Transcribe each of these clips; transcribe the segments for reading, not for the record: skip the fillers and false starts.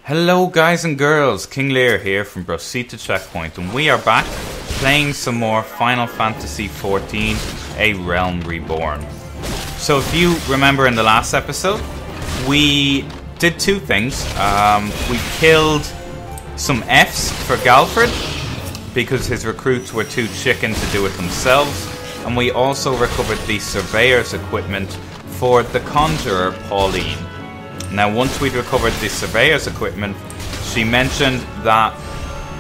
Hello guys and girls, King Lear here from Proceed to Checkpoint, and we are back playing some more Final Fantasy XIV, A Realm Reborn. So if you remember in the last episode, we did two things. We killed some Fs for Galfred, because his recruits were too chicken to do it themselves, and we also recovered the Surveyor's equipment for the Conjurer, Pauline. Now, once we'd recovered the Surveyor's equipment, she mentioned that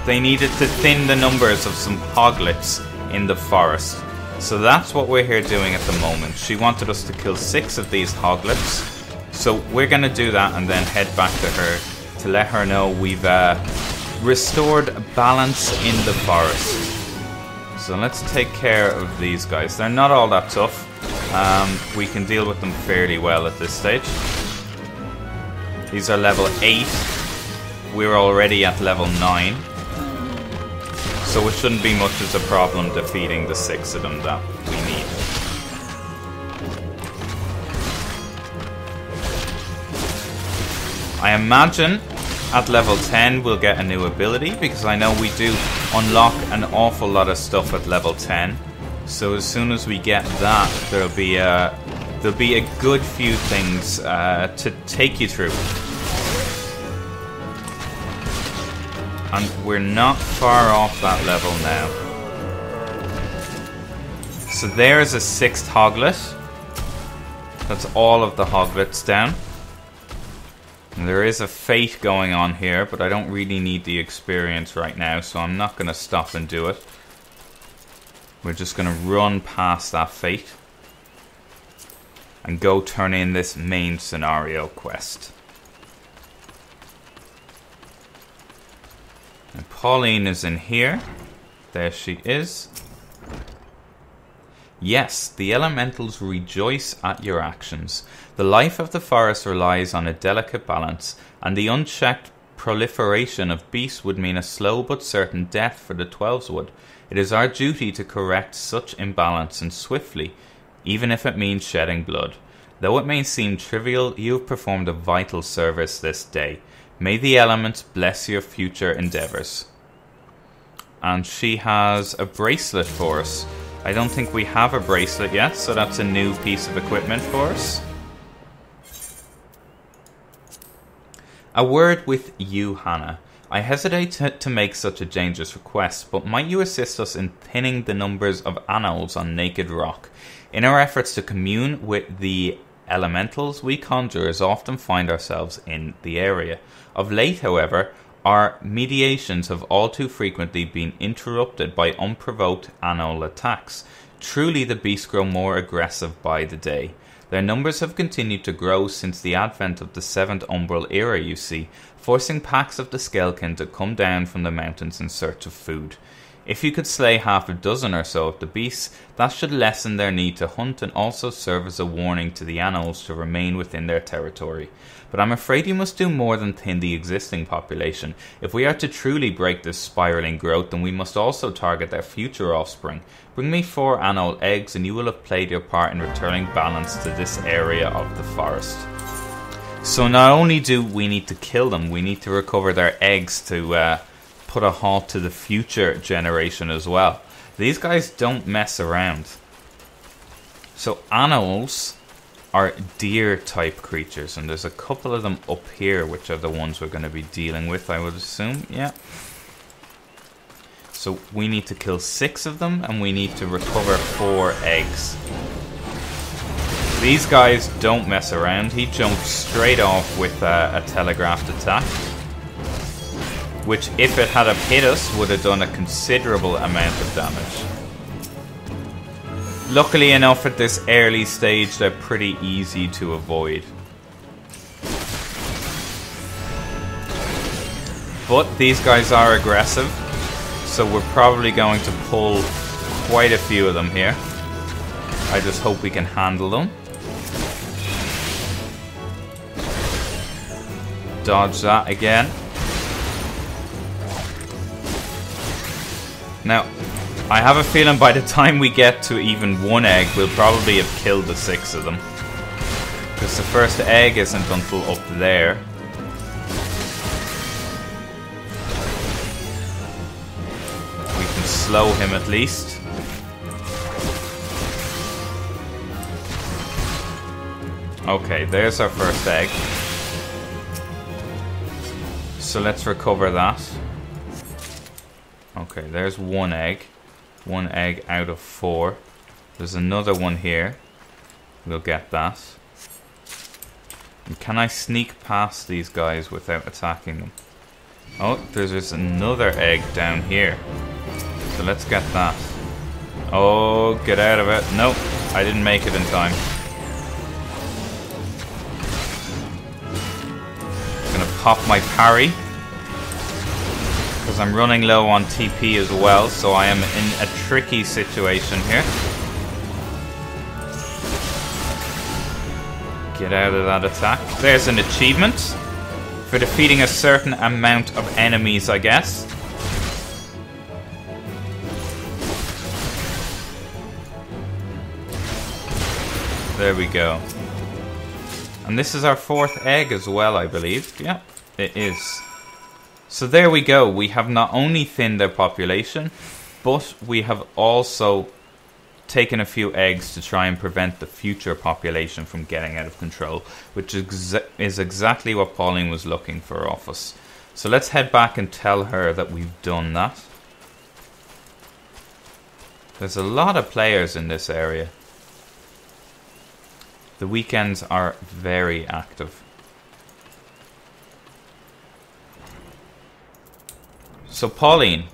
they needed to thin the numbers of some hoglets in the forest. So that's what we're here doing at the moment. She wanted us to kill 6 of these hoglets. So we're going to do that and then head back to her to let her know we've restored balance in the forest. So let's take care of these guys. They're not all that tough. We can deal with them fairly well at this stage. These are level 8. We're already at level 9. So it shouldn't be much of a problem defeating the 6 of them that we need. I imagine at level 10 we'll get a new ability, because I know we do unlock an awful lot of stuff at level 10. So as soon as we get that, there'll be a good few things to take you through. And we're not far off that level now. So there's a 6th hoglet. That's all of the hoglets down. And there is a fate going on here, but I don't really need the experience right now, so I'm not going to stop and do it. We're just going to run past that fate and go turn in this main scenario quest. And Pauline is in here. There she is. Yes, the elementals rejoice at your actions. The life of the forest relies on a delicate balance, and the unchecked proliferation of beasts would mean a slow but certain death for the Twelveswood. It is our duty to correct such imbalance, and swiftly, even if it means shedding blood. Though it may seem trivial, you have performed a vital service this day. May the elements bless your future endeavours. And she has a bracelet for us. I don't think we have a bracelet yet, so that's a new piece of equipment for us. A word with you, Hannah. I hesitate to make such a dangerous request, but might you assist us in thinning the numbers of anoles on Naked Rock? In our efforts to commune with the elementals, we conjurers often find ourselves in the area. Of late, however, our mediations have all too frequently been interrupted by unprovoked anole attacks. Truly, the beasts grow more aggressive by the day. Their numbers have continued to grow since the advent of the 7th Umbral era, you see, forcing packs of the Skelkin to come down from the mountains in search of food. If you could slay half a dozen or so of the beasts, that should lessen their need to hunt and also serve as a warning to the anoles to remain within their territory. But I'm afraid you must do more than thin the existing population. If we are to truly break this spiraling growth, then we must also target their future offspring. Bring me 4 anole eggs and you will have played your part in returning balance to this area of the forest. So not only do we need to kill them, we need to recover their eggs to put a halt to the future generation as well. These guys don't mess around. So anoles are deer type creatures, and there's a couple of them up here which are the ones we're going to be dealing with, I would assume. Yeah. So we need to kill 6 of them, and we need to recover 4 eggs. These guys don't mess around. He jumped straight off with a telegraphed attack, which, if it had have hit us, would have done a considerable amount of damage. Luckily enough, at this early stage, they're pretty easy to avoid. But these guys are aggressive, so we're probably going to pull quite a few of them here. I just hope we can handle them. Dodge that again. Now, I have a feeling by the time we get to even 1 egg, we'll probably have killed the 6 of them. Because the first egg isn't until up there. slow him at least. Okay, there's our first egg. So let's recover that. Okay, there's one egg. One egg out of 4. There's another one here. We'll get that. And can I sneak past these guys without attacking them? Oh, there's another egg down here. So let's get that. Oh, get out of it. Nope, I didn't make it in time. Gonna pop my parry. Because I'm running low on TP as well, so I am in a tricky situation here. Get out of that attack. There's an achievement for defeating a certain amount of enemies, I guess. There we go. And this is our 4th egg as well, I believe. Yep, it is. So there we go. We have not only thinned their population, but we have also taken a few eggs to try and prevent the future population from getting out of control, which is exactly what Pauline was looking for off us. So let's head back and tell her that we've done that. There's a lot of players in this area. The weekends are very active. So Pauline,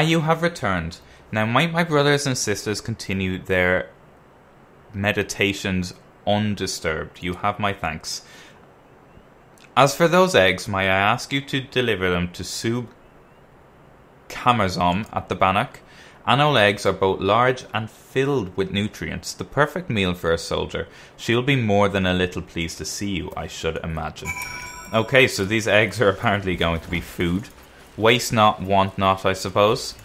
you have returned. Now might my brothers and sisters continue their meditations undisturbed. You have my thanks. As for those eggs, may I ask you to deliver them to Sub Kamarzom at the Bannock? Anole eggs are both large and filled with nutrients, the perfect meal for a soldier. She'll be more than a little pleased to see you, I should imagine. Okay, so these eggs are apparently going to be food. Waste not, want not, I suppose.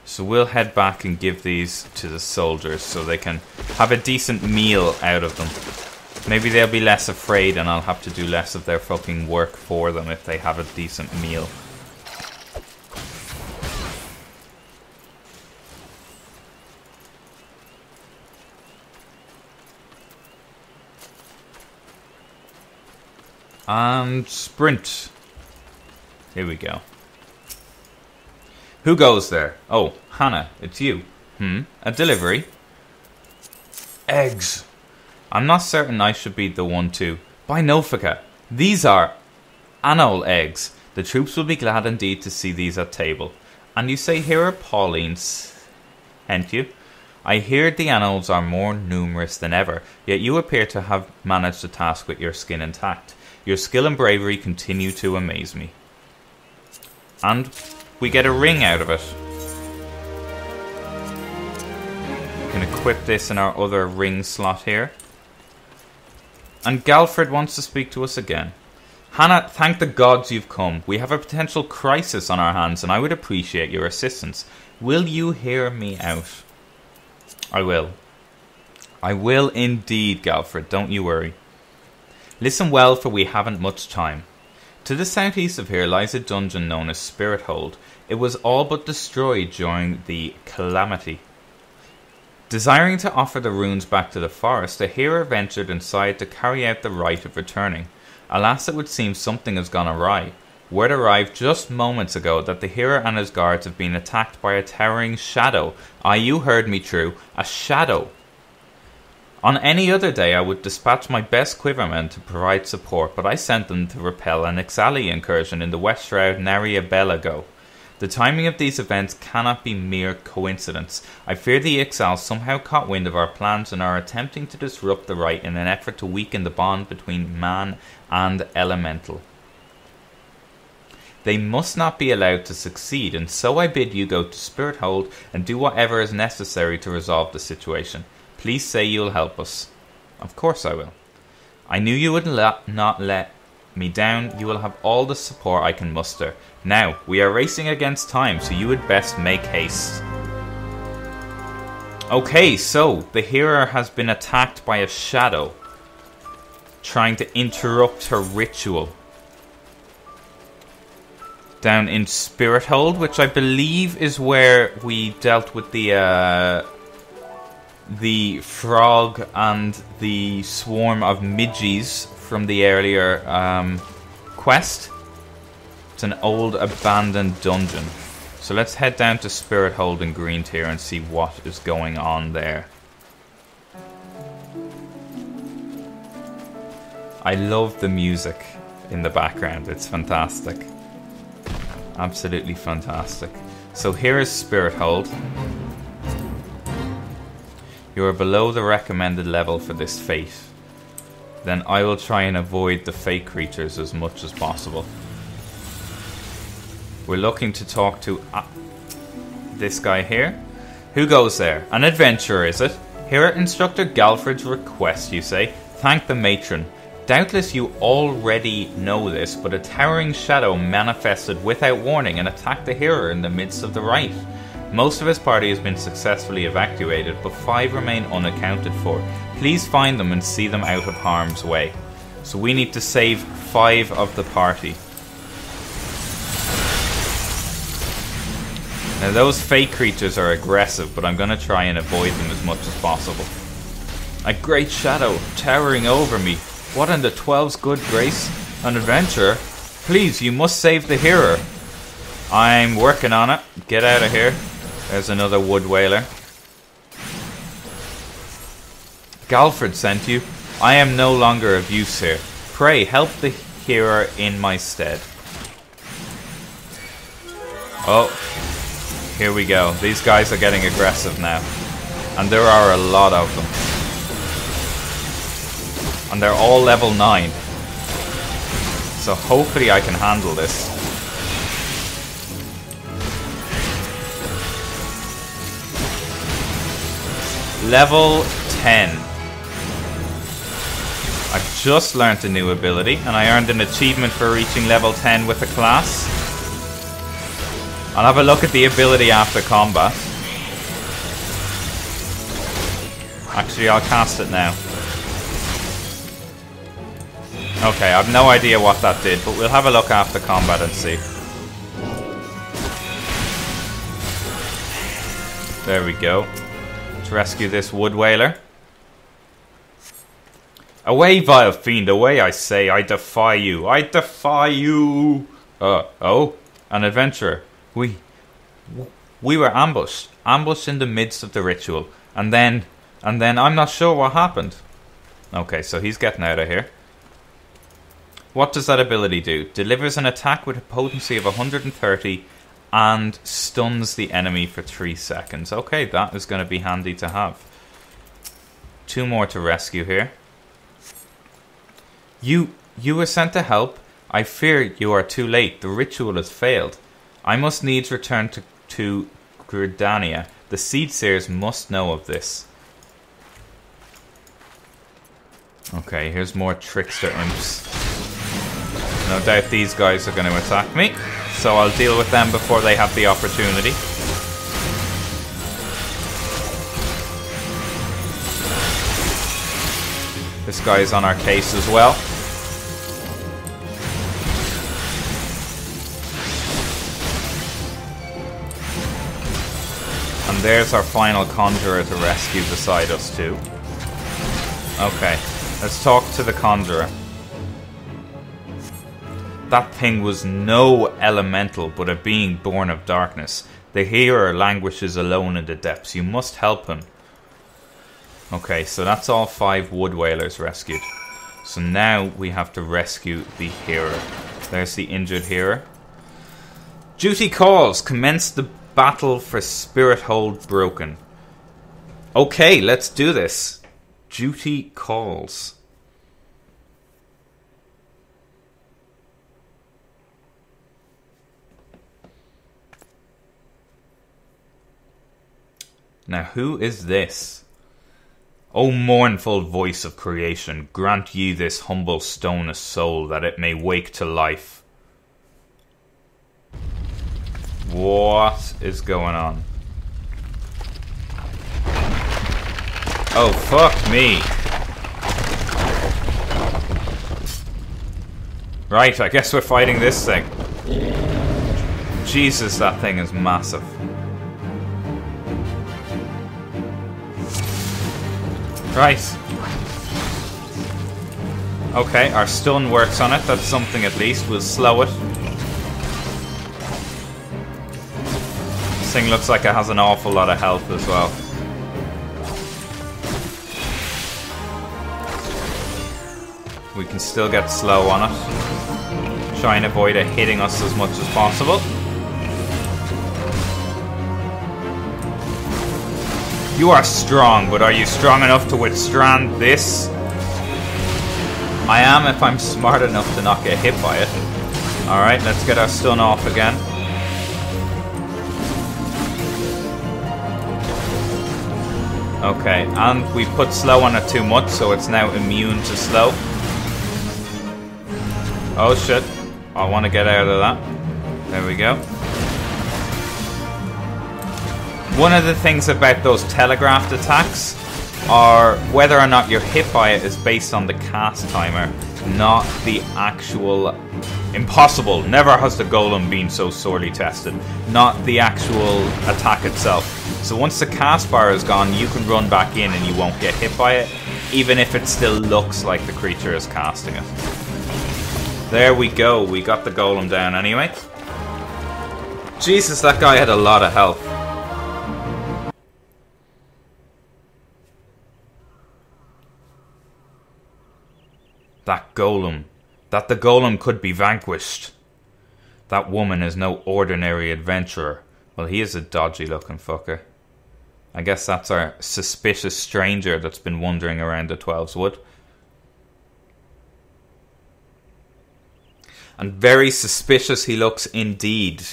So we'll head back and give these to the soldiers so they can have a decent meal out of them. Maybe they'll be less afraid and I'll have to do less of their fucking work for them if they have a decent meal. And sprint. Here we go. Who goes there? Oh, Hannah, it's you. A delivery? Eggs. I'm not certain I should be the one to. By Nofika, these are anole eggs. The troops will be glad indeed to see these at table. And you say here are Pauline's, ain't you? I hear the anoles are more numerous than ever, yet you appear to have managed the task with your skin intact. Your skill and bravery continue to amaze me. And we get a ring out of it. We can equip this in our other ring slot here. And Galfred wants to speak to us again. Hannah, thank the gods you've come. We have a potential crisis on our hands and I would appreciate your assistance. Will you hear me out? I will. I will indeed, Galfred, don't you worry. Listen well, for we haven't much time. To the southeast of here lies a dungeon known as Spirit Hold. It was all but destroyed during the calamity. Desiring to offer the runes back to the forest, a hero ventured inside to carry out the rite of returning. Alas, it would seem something has gone awry. Word arrived just moments ago that the hero and his guards have been attacked by a towering shadow. You heard me true, a shadow. On any other day I would dispatch my best quivermen to provide support, but I sent them to repel an XIV incursion in the West Shroud nary a bell ago. The timing of these events cannot be mere coincidence. I fear the Ixals somehow caught wind of our plans and are attempting to disrupt the rite in an effort to weaken the bond between man and elemental. They must not be allowed to succeed, and so I bid you go to Spirit Hold and do whatever is necessary to resolve the situation. Please say you'll help us. Of course I will. I knew you would not let me down. You will have all the support I can muster. Now, we are racing against time, so you would best make haste. Okay, so the hero has been attacked by a shadow, trying to interrupt her ritual. down in Spirit Hold, which I believe is where we dealt with the frog and the swarm of midges from the earlier quest. It's an old abandoned dungeon. So let's head down to Spirit Hold in Green Tier and see what is going on there. I love the music in the background. It's fantastic. Absolutely fantastic. So here is Spirit Hold. You are below the recommended level for this fate. Then I will try and avoid the fate creatures as much as possible. We're looking to talk to this guy here. Who goes there? An adventurer, is it? Here at Instructor Galfred's request, you say. Thank the matron. Doubtless you already know this, but a towering shadow manifested without warning and attacked the hero in the midst of the rite. Most of his party has been successfully evacuated, but 5 remain unaccounted for. Please find them and see them out of harm's way. So we need to save 5 of the party. Now those fake creatures are aggressive, but I'm going to try and avoid them as much as possible. A great shadow towering over me. What in the 12's good grace? An adventurer? Please, you must save the hero. I'm working on it. Get out of here. There's another wood whaler. Galfred sent you. I am no longer of use here. Pray, help the hero in my stead. Oh, here we go. These guys are getting aggressive now. And there are a lot of them. And they're all level 9. So hopefully I can handle this. Level 10. I've just learnt a new ability, and I earned an achievement for reaching level 10 with the class. I'll have a look at the ability after combat. Actually, I'll cast it now. Okay, I have no idea what that did, but we'll have a look after combat and see. There we go. Let's rescue this wood whaler. Away, vile fiend, away, I say. I defy you. I defy you. Oh, an adventurer. We were ambushed. Ambushed in the midst of the ritual. And then I'm not sure what happened. Okay, so he's getting out of here. What does that ability do? Delivers an attack with a potency of 130 and stuns the enemy for 3 seconds. Okay, that is going to be handy to have. 2 more to rescue here. You were sent to help. I fear you are too late. The ritual has failed. I must needs return to Gridania. The Seedseers must know of this. Okay, here's more trickster imps. No doubt these guys are going to attack me, so I'll deal with them before they have the opportunity. This guy's on our case as well. And there's our final conjurer to rescue beside us too. Okay, let's talk to the conjurer. That thing was no elemental, but a being born of darkness. The hero languishes alone in the depths. You must help him. Okay, so that's all 5 wood whalers rescued. So now we have to rescue the hero. There's the injured hero. Duty calls. Commence the battle for Spirit Hold broken. Okay, let's do this. Duty calls. Now, who is this? O mournful voice of creation, grant ye this humble stone a soul, that it may wake to life. What is going on? Oh, fuck me. Right, I guess we're fighting this thing. Jesus, that thing is massive. Right. Okay, our stun works on it. That's something at least. We'll slow it. This thing looks like it has an awful lot of health as well. We can still get slow on it. Try and avoid it hitting us as much as possible. You are strong, but are you strong enough to withstand this? I am if I'm smart enough to not get hit by it. Alright, let's get our stun off again. Okay, and we put slow on it too much, so it's now immune to slow. Oh shit, I want to get out of that. There we go. One of the things about those telegraphed attacks are whether or not you're hit by it is based on the cast timer, not the actual... Impossible. Never has the golem been so sorely tested. Not the actual attack itself. So once the cast bar is gone, you can run back in and you won't get hit by it, even if it still looks like the creature is casting it. There we go. We got the golem down anyway. Jesus, that guy had a lot of health. That golem. That the golem could be vanquished. That woman is no ordinary adventurer. Well, he is a dodgy looking fucker. I guess that's our suspicious stranger that's been wandering around the 12's Wood. And very suspicious he looks indeed.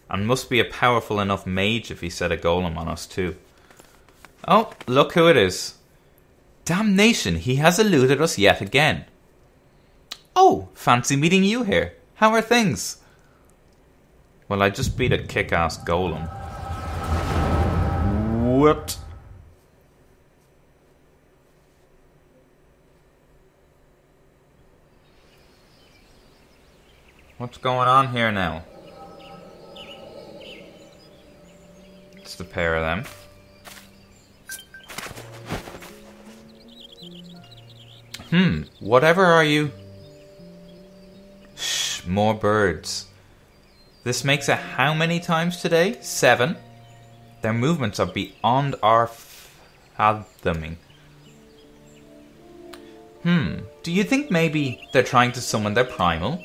And must be a powerful enough mage if he set a golem on us too. Oh, look who it is. Damnation, he has eluded us yet again. Oh, fancy meeting you here. How are things? Well, I just beat a kick-ass golem. What? What's going on here now? It's the pair of them. Whatever are you? Shh, more birds. This makes it how many times today? 7. Their movements are beyond our fathoming. Do you think maybe they're trying to summon their primal?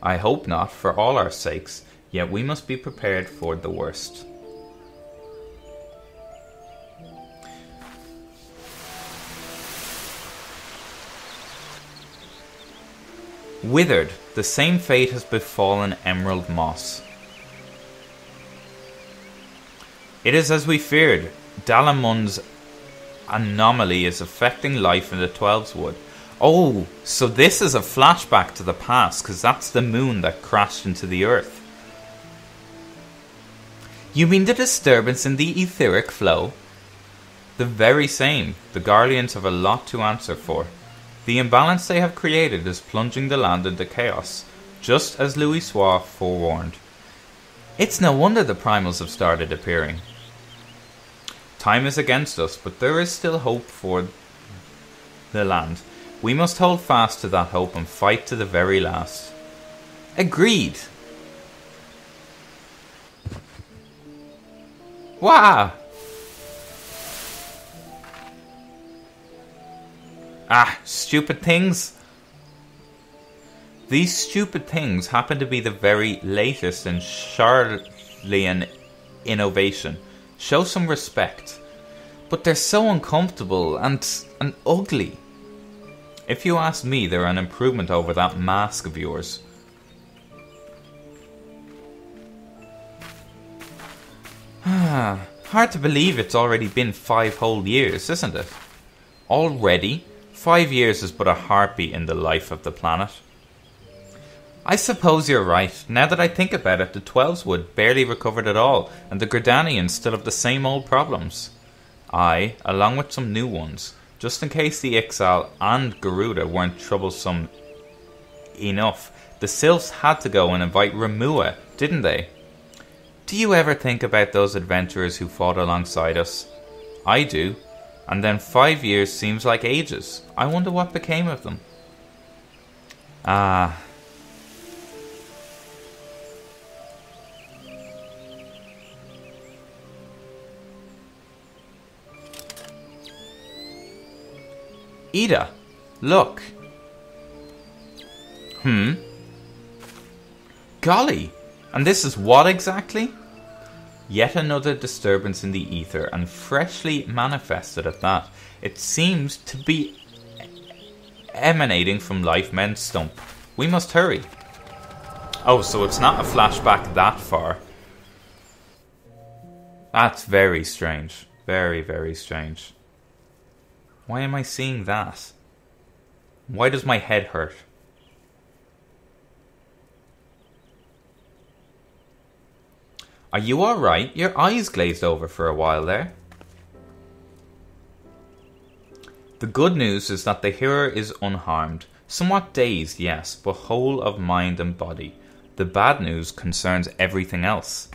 I hope not, for all our sakes, yet we must be prepared for the worst. Withered, the same fate has befallen Emerald Moss. It is as we feared. Dalamund's anomaly is affecting life in the 12's Wood. Oh, so this is a flashback to the past, because that's the moon that crashed into the earth. You mean the disturbance in the etheric flow? The very same. The Garleans have a lot to answer for. The imbalance they have created is plunging the land into chaos, just as Louis Soir forewarned. It's no wonder the primals have started appearing. Time is against us, but there is still hope for the land. We must hold fast to that hope and fight to the very last. Agreed! Wow! Ah, stupid things. These stupid things happen to be the very latest in Charlian innovation. Show some respect. But they're so uncomfortable and ugly. If you ask me, they're an improvement over that mask of yours. Hard to believe it's already been 5 whole years, isn't it? Already? 5 years is but a heartbeat in the life of the planet. I suppose you're right. Now that I think about it, the 12's Wood barely recovered at all, and the Gridanians still have the same old problems. I, along with some new ones, just in case the Ixal and Garuda weren't troublesome enough, The Sylphs had to go and invite Remua, didn't they? Do you ever think about those adventurers who fought alongside us? I do. And then 5 years seems like ages. I wonder what became of them. Ah. Ida, look. Golly, and this is what exactly? Yet another disturbance in the ether, and freshly manifested at that. It seems to be emanating from Life Men's Stump. We must hurry. Oh, so it's not a flashback that far. That's very strange. Very, very strange. Why am I seeing that? Why does my head hurt? Are you alright? Your eyes glazed over for a while there. The good news is that the hearer is unharmed. Somewhat dazed, yes, but whole of mind and body. The bad news concerns everything else.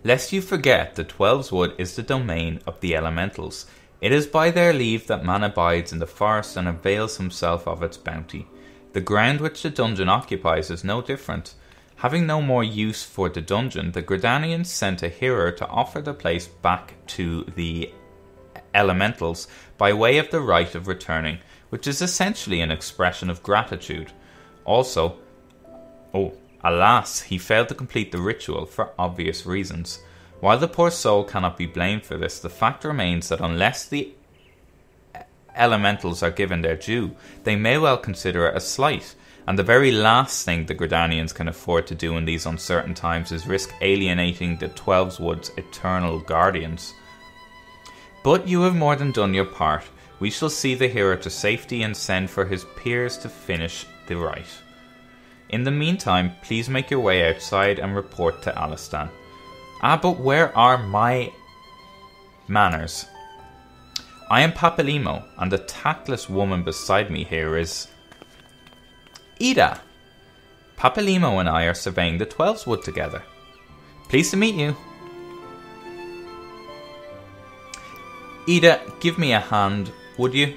Lest you forget, the Twelves Wood is the domain of the elementals. It is by their leave that man abides in the forest and avails himself of its bounty. The ground which the dungeon occupies is no different. Having no more use for the dungeon, the Gridanians sent a hearer to offer the place back to the elementals by way of the rite of returning, which is essentially an expression of gratitude. Also, alas, he failed to complete the ritual for obvious reasons. While the poor soul cannot be blamed for this, the fact remains that unless the elementals are given their due, they may well consider it a slight, and the very last thing the Gridanians can afford to do in these uncertain times is risk alienating the Twelves Wood's eternal guardians. But you have more than done your part. We shall see the hero to safety and send for his peers to finish the rite. In the meantime, please make your way outside and report to Alistan. Ah, but where are my manners? I am Papalimo, and the tactless woman beside me here is Ida. Papalimo and I are surveying the Twelves Wood together. Pleased to meet you. Ida, give me a hand, would you?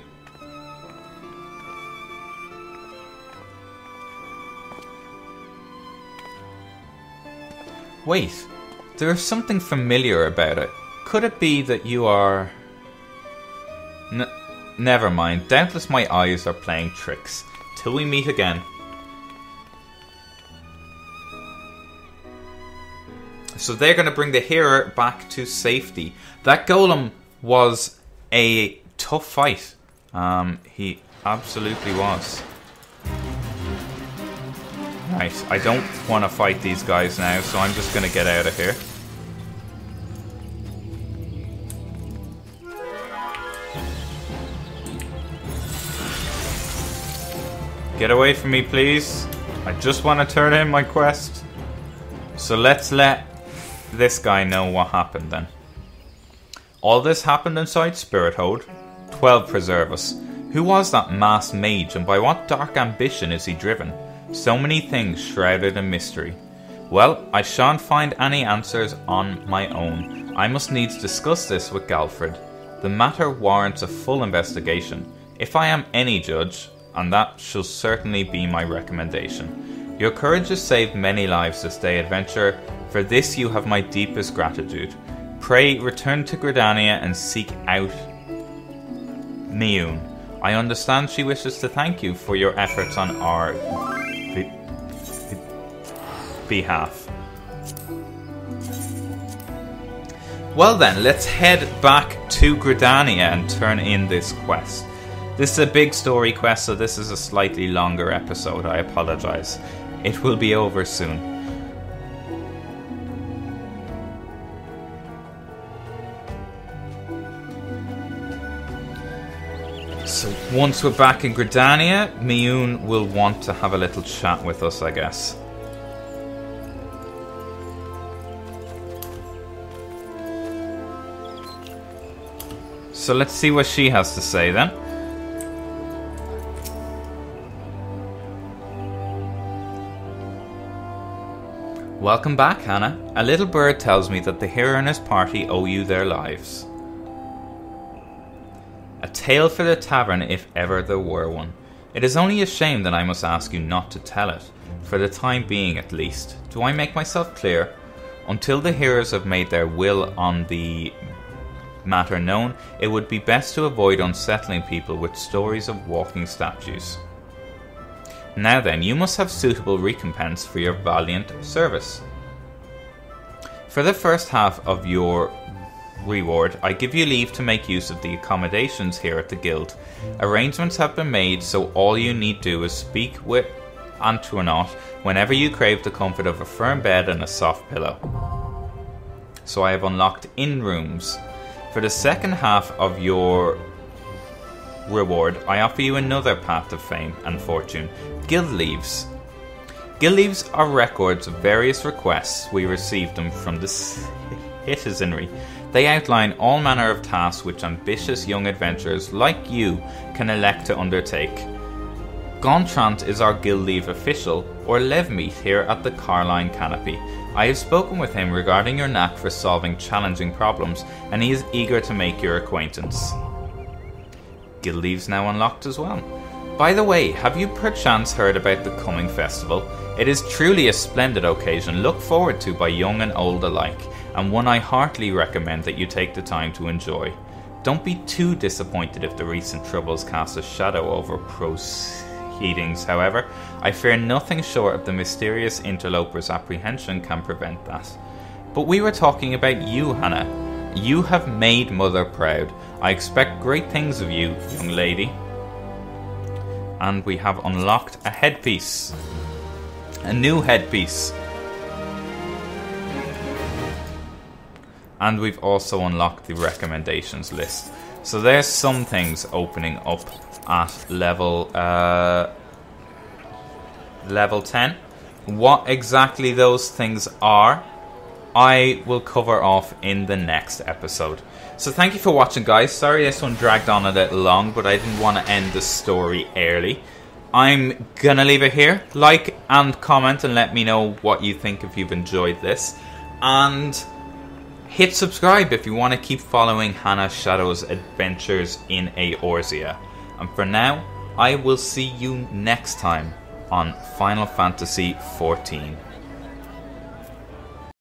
Wait, there is something familiar about it. Could it be that you are... Never mind, doubtless my eyes are playing tricks. Till we meet again. So they're going to bring the hero back to safety. That golem was a tough fight. He absolutely was. Right, I don't want to fight these guys now, so I'm just going to get out of here. Get away from me, please. I just want to turn in my quest. So let's let this guy know what happened then. All this happened inside Spirit Hold. 12 preserve us. Who was that masked mage, and by what dark ambition is he driven? So many things shrouded in mystery. Well, I shan't find any answers on my own. I must needs discuss this with Galfred. The matter warrants a full investigation. If I am any judge, and that shall certainly be my recommendation. Your courage has saved many lives this day, adventurer. For this you have my deepest gratitude. Pray return to Gridania and seek out Mioun. I understand she wishes to thank you for your efforts on our behalf. Well then, let's head back to Gridania and turn in this quest. This is a big story quest, so this is a slightly longer episode. I apologise. It will be over soon. So once we're back in Gridania, Mioun will want to have a little chat with us, I guess. So let's see what she has to say then. Welcome back, Hannah. A little bird tells me that the hero and his party owe you their lives. A tale for the tavern if ever there were one. It is only a shame that I must ask you not to tell it, for the time being at least. Do I make myself clear? Until the heroes have made their will on the matter known, it would be best to avoid unsettling people with stories of walking statues. Now then, you must have suitable recompense for your valiant service. For the first half of your reward, I give you leave to make use of the accommodations here at the guild. Arrangements have been made, so all you need do is speak with Antoinette whenever you crave the comfort of a firm bed and a soft pillow. So I have unlocked inn rooms. For the second half of your reward, I offer you another path of fame and fortune, guild leaves. Guild leaves are records of various requests. We received them from the citizenry. They outline all manner of tasks which ambitious young adventurers like you can elect to undertake. Gontran is our guild leave official, or Levmeet here at the Carline Canopy. I have spoken with him regarding your knack for solving challenging problems, and he is eager to make your acquaintance. Guild leaves now unlocked as well. By the way, have you perchance heard about the coming festival? It is truly a splendid occasion looked forward to by young and old alike, and one I heartily recommend that you take the time to enjoy. Don't be too disappointed if the recent troubles cast a shadow over proceedings, however. I fear nothing short of the mysterious interloper's apprehension can prevent that. But we were talking about you, Hannah. You have made Mother proud. I expect great things of you, young lady. And we have unlocked a headpiece. A new headpiece. And we've also unlocked the recommendations list. So there's some things opening up at level 10. What exactly those things are, I will cover off in the next episode. So thank you for watching, guys. Sorry this one dragged on a little long, but I didn't want to end the story early. I'm gonna leave it here. Like and comment and let me know what you think if you've enjoyed this. And hit subscribe if you want to keep following Hannah Shadow's adventures in Eorzea. And for now, I will see you next time on Final Fantasy XIV.